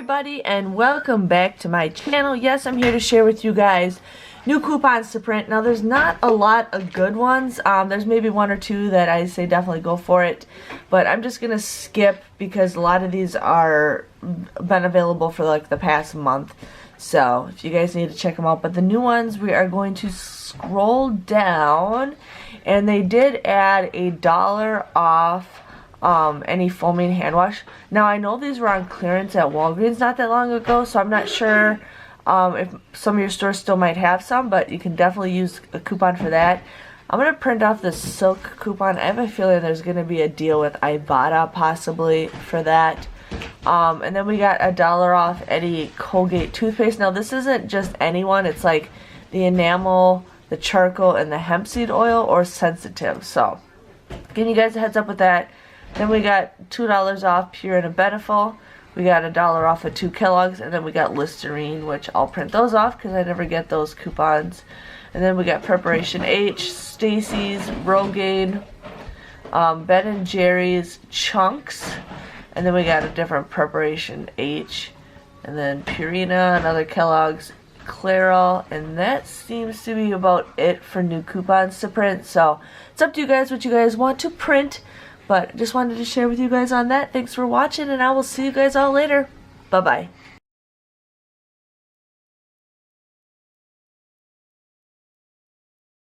everybody, and welcome back to my channel. Yes, I'm here to share with you guys new coupons to print. Now there's not a lot of good ones. There's maybe one or two that I say definitely go for it, but I'm just gonna skip because a lot of these are been available for like the past month, so if you guys need to check them out. But the new ones, we are going to scroll down, and they did add $1 off any foaming hand wash. Now I know these were on clearance at Walgreens not that long ago, so I'm not sure if some of your stores still might have some, but you can definitely use a coupon for that. I'm going to print off the silk coupon. I have a feeling there's going to be a deal with Ibotta possibly for that. And then we got $1 off any Colgate toothpaste. Now this isn't just any one, it's like the enamel, the charcoal, and the hemp seed oil or sensitive. So giving you guys a heads up with that. Then we got $2 off Pure and Beneful. We got $1 off of 2 Kellogg's, and then we got Listerine, which I'll print those off because I never get those coupons. And then we got Preparation H, Stacy's, Rogaine, Ben & Jerry's, Chunks, and then we got a different Preparation H, and then Purina, another Kellogg's, Clairol, and that seems to be about it for new coupons to print. So it's up to you guys what you guys want to print. But just wanted to share with you guys on that. Thanks for watching, and I will see you guys all later. Bye-bye.